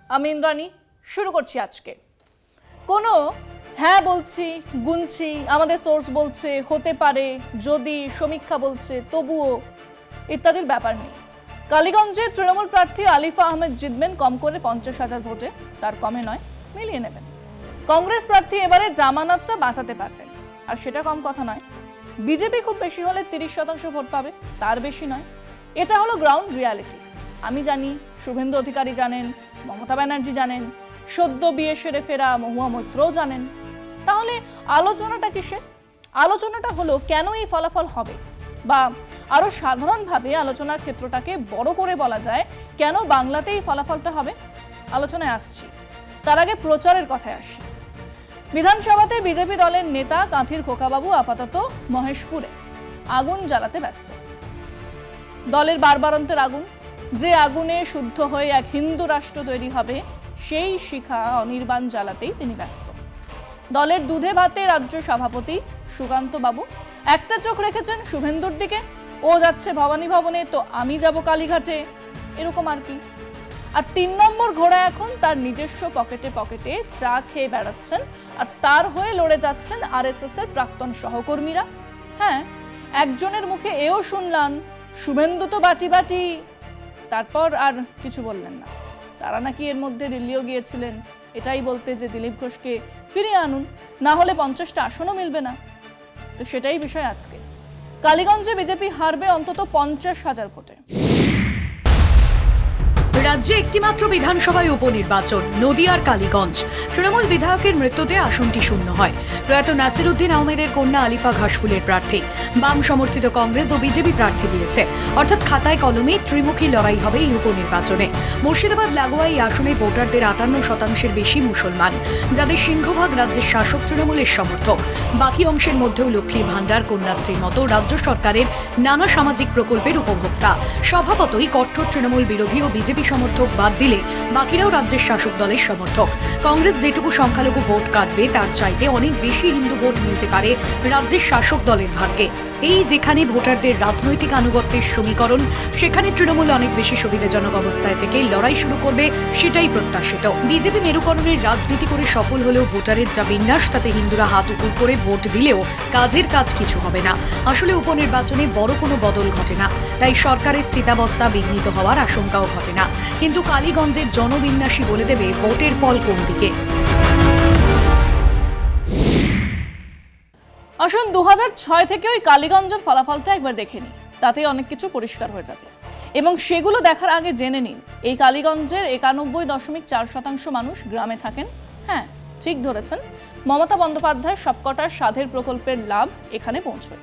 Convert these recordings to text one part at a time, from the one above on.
আমি ইন্দ্রাণী শুরু করছি আজকে। কোনো হ্যাঁ বলছি, গুনছি, আমাদের সোর্স বলছে, হতে পারে, যদি, সমীক্ষা বলছে, তবুও ইত্যাদির ব্যাপার নেই। কালীগঞ্জে তৃণমূল প্রার্থী আলিফা আহমেদ জিতবেন কম করে 50,000 ভোটে, তার কমে নয়, মিলিয়ে নেবেন। কংগ্রেস প্রার্থী এবারে জামানতটা বাঁচাতে পারবেন, আর সেটা কম কথা নয়। বিজেপি খুব বেশি হলে 30% ভোট পাবে, তার বেশি নয়। এটা হলো গ্রাউন্ড রিয়ালিটি। আমি জানি, শুভেন্দু অধিকারী জানেন, মমতা ব্যানার্জি জানেন, সদ্য বিয়ে সেরে ফেরা মহুয়া মৈত্রও জানেন। তাহলে আলোচনাটা কিসে? আলোচনাটা হলো কেন এই ফলাফল হবে, বা আরো সাধারণভাবে আলোচনার ক্ষেত্রটাকে বড় করে বলা যায় কেন বাংলাতে এই ফলাফলটা হবে। আলোচনায় আসছি, তার আগে প্রচারের কথায় আসি। বিধানসভাতে বিজেপি দলের নেতা কাঁথির খোকাবাবু আপাতত মহেশপুরে আগুন জ্বালাতে ব্যস্ত। দলের বারবারন্তের আগুন, যে আগুনে শুদ্ধ হয়ে এক হিন্দু রাষ্ট্র তৈরি হবে, সেই শিখা অনির্বাণ জ্বালাতেই তিনি ব্যস্ত। দলের দুধে ভাতে রাজ্য সভাপতি সুকান্ত বাবু একটা চোখ রেখেছেন শুভেন্দুর দিকে, ও যাচ্ছে ভবানী ভবনে তো আমি যাব কালীঘাটে, এরকম আর কি। আর 3 নম্বর ঘোড়া এখন তার নিজস্ব পকেটে পকেটে চা খেয়ে বেড়াচ্ছেন, আর তার হয়ে লড়ে যাচ্ছেন আরএসএস এর প্রাক্তন সহকর্মীরা। হ্যাঁ, একজনের মুখে এও শুনলাম শুভেন্দু তো বাটি বাটি, তারপর আর কিছু বললেন না। তারা নাকি এর মধ্যে দিল্লিও গিয়েছিলেন এটাই বলতে যে দিলীপ ঘোষকে ফিরিয়ে আনুন, না হলে 50টা আসনও মিলবে না। তো সেটাই বিষয় আজকে। কালীগঞ্জে বিজেপি হারবে অন্তত 50,000 ভোটে। রাজ্যে একটিমাত্র বিধানসভায় উপনির্বাচন, নদিয়ার কালীগঞ্জ। তৃণমূল বিধায়কের মৃত্যুতে আসনটি শূন্য হয়। প্রয়াত নাসির উদ্দিন আহমেদের কন্যা আলিফা ঘাসফুলের প্রার্থী। বাম সমর্থিত কংগ্রেস ও বিজেপি প্রার্থী দিয়েছে, অর্থাৎ খাতায় কলমে ত্রিমুখী লড়াই হবে এই উপনির্বাচনে। মুর্শিদাবাদ লাগোয়া এই আসনে ভোটারদের 58%-এর বেশি মুসলমান, যাদের সিংহভাগ রাজ্যের শাসক তৃণমূলের সমর্থক। বাকি অংশের মধ্যেও লক্ষ্মীর ভাণ্ডার, কন্যাশ্রীর মতো রাজ্য সরকারের নানা সামাজিক প্রকল্পের উপভোক্তা। স্বভাবতই কঠোর তৃণমূল বিরোধী ও বিজেপি সমর্থক বাদ দিলে বাকিরাও রাজ্যের শাসক দলের সমর্থক। কংগ্রেস যেটুকু সংখ্যালঘু ভোট কাটবে তার চাইতে অনেক বেশি হিন্দু ভোট মিলতে পারে রাজ্যের শাসক দলের ভাগ্যে। এই যেখানে ভোটারদের রাজনৈতিক আনুগত্যের সমীকরণ, সেখানে তৃণমূল অনেক বেশি সুবিধাজনক অবস্থায় থেকে লড়াই শুরু করবে, সেটাই প্রত্যাশিত। বিজেপি মেরুকরণের রাজনীতি করে সফল হলেও ভোটারের যা বিন্যাস, তাতে হিন্দুরা হাত উপুর করে ভোট দিলেও কাজের কাজ কিছু হবে না। আসলে উপনির্বাচনে বড় কোনো বদল ঘটে না, তাই সরকারের স্থিতাবস্থা বিঘ্নিত হওয়ার আশঙ্কাও ঘটে না। কিন্তু কালীগঞ্জের জনবিন্যাসী বলে দেবে ভোটের ফল কোন দিকে। আসুন 2006 থেকে ওই কালীগঞ্জের ফলাফলটা একবার দেখে নিই, তাতে অনেক কিছু পরিষ্কার হয়ে যাবে। এবং সেগুলো দেখার আগে জেনে নিন, এই কালীগঞ্জের 91.4% মানুষ গ্রামে থাকেন। হ্যাঁ, ঠিক ধরেছেন, মমতা বন্দ্যোপাধ্যায় সবকটার সাধের প্রকল্পের লাভ এখানে পৌঁছয়।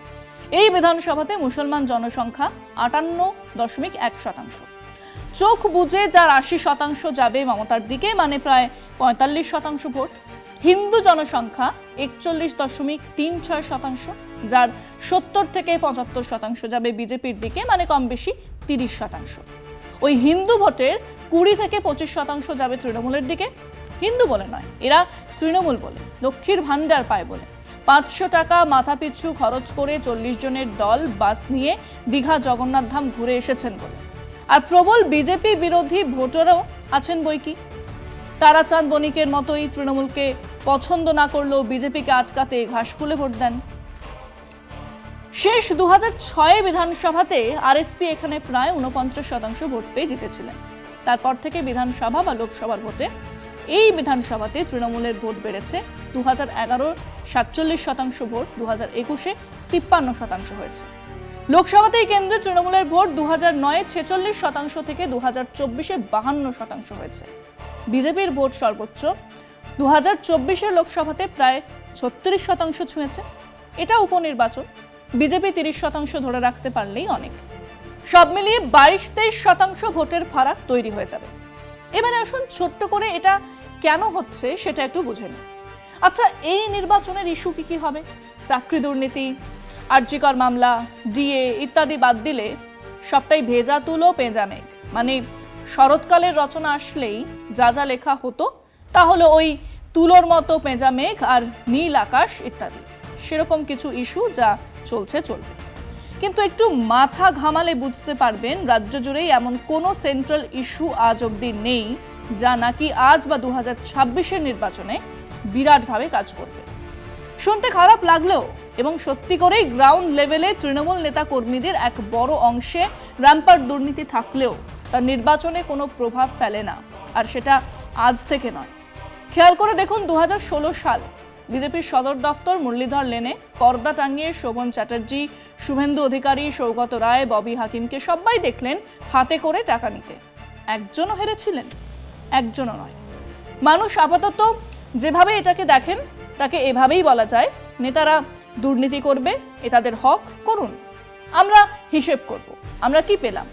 এই বিধানসভাতে মুসলমান জনসংখ্যা 58.1%। চোখ বুঝে যার 80% যাবে মমতার দিকে, মানে প্রায় 45% ভোট। হিন্দু জনসংখ্যা 41.36%, যার 70 থেকে 75% যাবে বিজেপির দিকে, মানে কম বেশি 30%। ওই হিন্দু ভোটের 20 থেকে 25% যাবে তৃণমূলের দিকে। হিন্দু বলে নয়, এরা তৃণমূল বলে, লক্ষ্মীর ভাণ্ডার পায় বলে। 500 টাকা মাথা পিছু খরচ করে 40 জনের দল বাস নিয়ে দীঘা জগন্নাথ ধাম ঘুরে এসেছেন বলে। আর প্রবল বিজেপি বিরোধী ভোটারও আছেন বইকি। তারাচাঁদ বণিকের মতোই তৃণমূলকে পছন্দ না করলেও বিজেপিকে আটকাতে ঘাসফুলে ভোট দেন। শেষ 2006 বিধানসভাতে আরএসপি এখানে প্রায় 49% ভোট পেয়ে জিতেছিলেন। তারপর থেকে বিধানসভা বা লোকসভার ভোটে এই বিধানসভাতে তৃণমূলের ভোট বেড়েছে। 2011 47% ভোট, 2021 53% হয়েছে। লোকসভাতে এই কেন্দ্রে তৃণমূলের ভোট 2009 46% থেকে 2024 52% হয়েছে। বিজেপির ভোট সর্বোচ্চ 2024 লোকসভাতে প্রায় 36% ছুঁয়েছে। এটা উপনির্বাচন, বিজেপি 30% ধরে রাখতে পারলেই অনেক। সব মিলিয়ে 22-23% ভোটের ফারাক তৈরি হয়ে যাবে। এবারে আসুন ছোট্ট করে এটা কেন হচ্ছে সেটা একটু বুঝে নিন। আচ্ছা, এই নির্বাচনের ইস্যু কি হবে? চাকরি দুর্নীতি, আরজিকর মামলা, ডিএ ইত্যাদি বাদ দিলে সবটাই ভেজা তুলো পেঁজা মেঘ। মানে শরৎকালের রচনা আসলেই যা যা লেখা হতো তা হলো ওই তুলোর মতো পেঁজা মেঘ আর নীল আকাশ ইত্যাদি, সেরকম কিছু ইস্যু যা চলছে চলবে। কিন্তু একটু মাথা ঘামালে বুঝতে পারবেন রাজ্য জুড়েই এমন কোনো সেন্ট্রাল ইস্যু আজ অবধি নেই যা নাকি আজ বা 2026-এর নির্বাচনে বিরাটভাবে কাজ করবে। শুনতে খারাপ লাগলেও এবং সত্যি করেই গ্রাউন্ড লেভেলে তৃণমূল নেতা কর্মীদের এক বড় অংশে র্যাম্পার্ট দুর্নীতি থাকলেও তা নির্বাচনে কোনো প্রভাব ফেলে না, আর সেটা আজ থেকে নয়। খেয়াল করে দেখুন 2016 সাল বিজেপির সদর দফতর মুরলীধর লেনে পর্দা টাঙিয়ে শোভন চ্যাটার্জি, শুভেন্দু অধিকারী, সৌগত রায়, ববি হাকিমকে সবাই দেখলেন হাতে করে টাকা নিতে। একজনও হেরেছিলেন? একজনও নয়। মানুষ আপাতত যেভাবে এটাকে দেখেন তাকে এভাবেই বলা যায়, নেতারা দুর্নীতি করবে, এ তাদের হক, করুন, আমরা হিসেব করব আমরা কি পেলাম।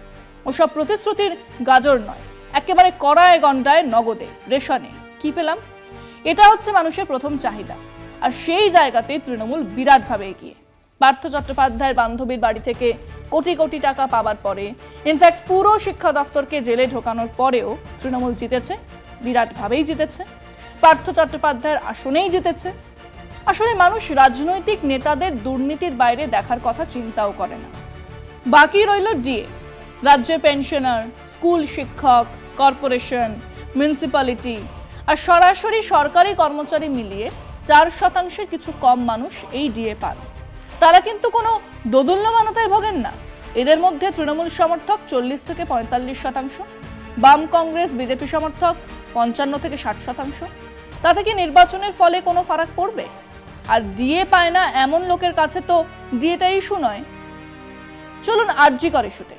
ওসব প্রতিশ্রুতির গাজর নয়, একেবারে কড়ায় গন্ডায় নগদে রেশনে কি পেলাম, এটা হচ্ছে মানুষের প্রথম চাহিদা। আর সেই জায়গাতে তৃণমূল বিরাটভাবে এগিয়ে। পার্থ চট্টোপাধ্যায়ের বান্ধবীর বাড়ি থেকে কোটি কোটি টাকা পাওয়ার পরে, ইনফ্যাক্ট পুরো শিক্ষা দফতরকে জেলে ঢোকানোর পরেও তৃণমূল জিতেছে, বিরাটভাবেই জিতেছে। পার্থ চট্টোপাধ্যায়ের আসনেই জিতেছে। আসলে মানুষ রাজনৈতিক নেতাদের দুর্নীতির বাইরে দেখার কথা চিন্তাও করে না। বাকি রইল ডিএ, রাজ্যের পেনশনার, স্কুল শিক্ষক, কর্পোরেশন, মিউনিসিপ্যালিটি আর সরাসরি সরকারি কর্মচারী মিলিয়ে 4% কিছু কম মানুষ এই ডিএ পান। তারা কিন্তু কোনো দোদুল্যমানতায় ভোগেন না। এদের মধ্যে তৃণমূল সমর্থক 40 থেকে 45%, বাম কংগ্রেস বিজেপি সমর্থক 55 থেকে 60%। তাতে কি নির্বাচনের ফলে কোনো ফারাক পড়বে? আর ডিএ পায় না এমন লোকের কাছে তো ডিএটা ইস্যু নয়। চলুন আরজি করে ইস্যুতে।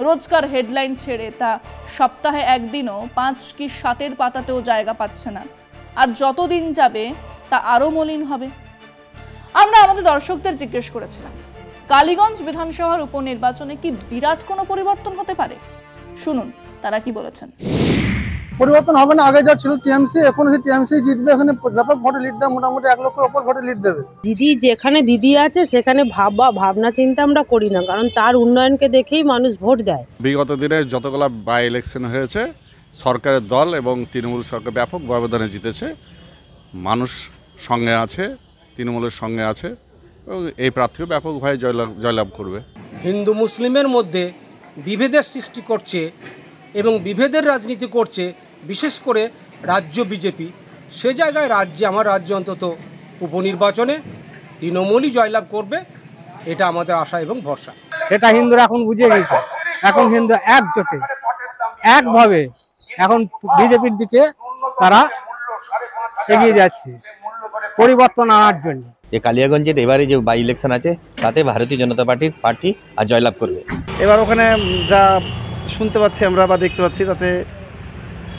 রোজকার হেডলাইন ছেড়ে তা সপ্তাহে একদিনও 5 কি 7-এর পাতাতেও জায়গা পাচ্ছে না। আর যতদিন যাবে তা আরও মলিন হবে। আমরা আমাদের দর্শকদের জিজ্ঞেস করেছিলাম, কালীগঞ্জ বিধানসভার উপনির্বাচনে কি বিরাট কোনো পরিবর্তন হতে পারে? শুনুন তারা কি বলেছেন। পরিবর্তন হবে না, আগে যা ছিল টিএমসি, এখন টিএমসি জিতবে। এখানে ব্যাপক ভোটে লিড দেবে, মোটামুটি 1 লক্ষের উপর ভোটে লিড দেবে। দিদি যেখানে দিদি আছে সেখানে ভাবনা চিন্তা আমরা করি না, কারণ তার উন্নয়নকে দেখেই মানুষ ভোট দেয়। বিগত দিনে যতগুলো বাই ইলেকশন হয়েছে সরকারের দল এবং তৃণমূল সরকার ব্যাপক ব্যবধানে জিতেছে। মানুষ সঙ্গে আছে, তৃণমূলের সঙ্গে আছে এবং এই প্রার্থীও ব্যাপকভাবে জয়লাভ করবে। হিন্দু মুসলিমের মধ্যে বিভেদের সৃষ্টি করছে এবং বিভেদের রাজনীতি করছে, বিশেষ করে রাজ্য বিজেপি। সে জায়গায় আমার রাজ্য অন্তত উপনির্বাচনে তৃণমূলই জয়লাভ করবে, এটা আমাদের আশা এবং ভরসা। এটা হিন্দুরা এখন বুঝে গেছে। এখন হিন্দু একজোটে একভাবে এখন বিজেপির দিকে তারা এগিয়ে যাচ্ছে পরিবর্তন আনার জন্য। যে কালিয়াগঞ্জের এবারে যে বাই ইলেকশন আছে তাতে ভারতীয় জনতা পার্টির প্রার্থী আর জয়লাভ করবে। এবার ওখানে যা শুনতে পাচ্ছি আমরা বা দেখতে পাচ্ছি তাতে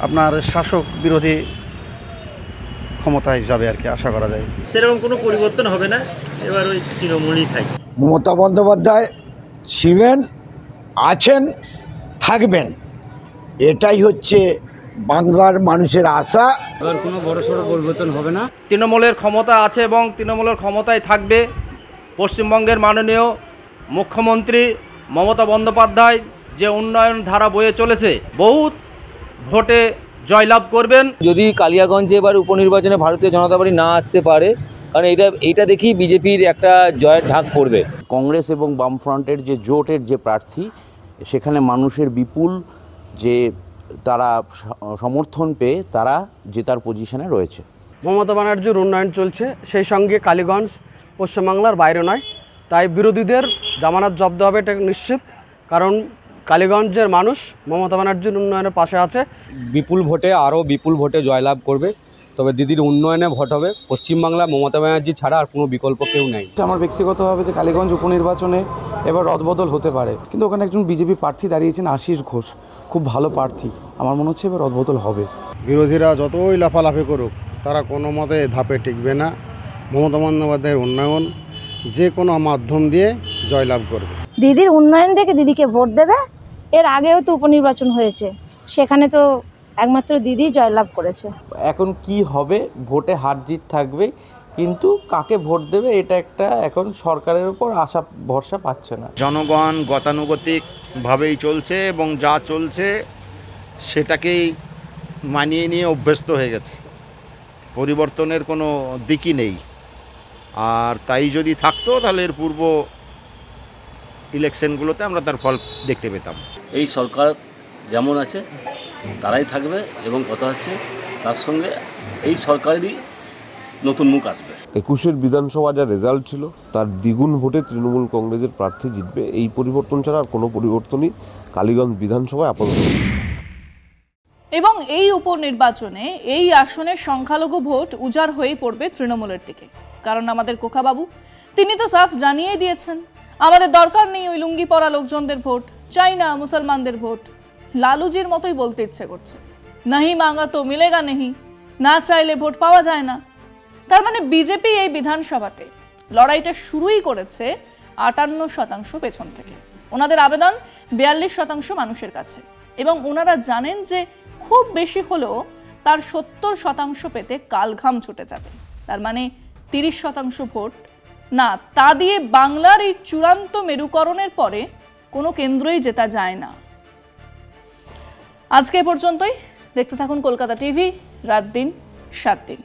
আপনার শাসক বিরোধী ক্ষমতায় যাবে আর কি, আশা করা যায়। সেরকম কোনো পরিবর্তন হবে না, এবার ওই তৃণমূলই থাকবে। মমতা বন্দ্যোপাধ্যায় ছিলেন, আছেন, থাকবেন, এটাই হচ্ছে বাংলার মানুষের আশা। এবার কোনো বড়সড় পরিবর্তন হবে না। তৃণমূলের ক্ষমতা আছে এবং তৃণমূলের ক্ষমতায় থাকবে। পশ্চিমবঙ্গের মাননীয় মুখ্যমন্ত্রী মমতা বন্দ্যোপাধ্যায় যে উন্নয়ন ধারা বয়ে চলেছে, বহুত ভোটে জয়লাভ করবেন। যদি কালিয়াগঞ্জে এবার উপনির্বাচনে ভারতীয় জনতা পার্টি না আসতে পারে, কারণ এইটা দেখি বিজেপির একটা জয়ের ঢাক পড়বে। কংগ্রেস এবং বামফ্রন্টের যে জোটের যে প্রার্থী, সেখানে মানুষের বিপুল যে তারা সমর্থন পেয়ে তারা জেতার পজিশনে রয়েছে। মমতা ব্যানার্জির উন্নয়ন চলছে, সেই সঙ্গে কালীগঞ্জ পশ্চিমবাংলার বাইরে নয়, তাই বিরোধীদের জামানত জব্দ হবে এটা নিশ্চিত। কারণ কালীগঞ্জের মানুষ মমতা ব্যানার্জির উন্নয়নের পাশে আছে। বিপুল ভোটে আরও বিপুল ভোটে জয়লাভ করবে। তবে দিদির উন্নয়নে ভোট হবে। পশ্চিমবাংলা মমতা ব্যানার্জি ছাড়া আর কোনো বিকল্প কেউ নেই। আমার ব্যক্তিগতভাবে যে কালীগঞ্জ উপনির্বাচনে এবার রদবদল হতে পারে, কিন্তু ওখানে একজন বিজেপি প্রার্থী দাঁড়িয়েছেন আশিস ঘোষ, খুব ভালো প্রার্থী। আমার মনে হচ্ছে এবার রদবদল হবে। বিরোধীরা যতই লাফালাফি করুক তারা কোনো মতে ধাপে টিকবে না। মমতা বন্দ্যোপাধ্যায়ের উন্নয়ন যে কোনো মাধ্যম দিয়ে জয়লাভ করবে। দিদির উন্নয়ন দেখে দিদিকে ভোট দেবে। এর আগেও তো উপনির্বাচন হয়েছে, সেখানে তো একমাত্র দিদি জয়লাভ করেছে। এখন কি হবে, ভোটে হার জিত থাকবে, কিন্তু কাকে ভোট দেবে এটা একটা এখন সরকারের উপর আশা ভরসা পাচ্ছে না। জনগণ গতানুগতিকভাবেই চলছে এবং যা চলছে সেটাকেই মানিয়ে নিয়ে অভ্যস্ত হয়ে গেছে। পরিবর্তনের কোনো দিকই নেই। আর তাই যদি থাকতো তাহলে এর পূর্ব ইলেকশনগুলোতে আমরা তার ফল দেখতে পেতাম। এই সরকার যেমন আছে তারাই থাকবে এবং কথা হচ্ছে তার সঙ্গে এই সরকারেরই নতুন মুখ আসবে। 21-এর বিধানসভা যা রেজাল্ট ছিল তার দ্বিগুণ ভোটে তৃণমূল কংগ্রেসের প্রার্থী জিতবে। এই পরিবর্তন ছাড়া আর কোনো পরিবর্তনই কালীগঞ্জ বিধানসভায় আপাতত। এবং এই উপনির্বাচনে এই আসনের সংখ্যালঘু ভোট উজাড় হয়ে পড়বে তৃণমূলের দিকে। কারণ আমাদের কোকাবাবু তিনি তো সাফ জানিয়ে দিয়েছেন, আমাদের দরকার নেই ওই লুঙ্গি পরা লোকজনদের ভোট, চাই না মুসলমানদের ভোট। লালুজির মতোই বলতে ইচ্ছে করছে, নাহি মাঙ্গা তো মিলেগা নেহি, না চাইলে ভোট পাওয়া যায় না। তার মানে বিজেপি এই বিধানসভাতে লড়াইটা শুরুই করেছে 58% পেছন থেকে। ওনাদের আবেদন 42% মানুষের কাছে, এবং ওনারা জানেন যে খুব বেশি হলেও তার 70% পেতে কালঘাম ছুটে যাবে। তার মানে 30% ভোট না, তা দিয়ে বাংলার এই চূড়ান্ত মেরুকরণের পরে কোনো কেন্দ্রই জেতা যায় না। আজকে এ পর্যন্তই। দেখতে থাকুন কলকাতা টিভি, রাত দিন 7 দিন।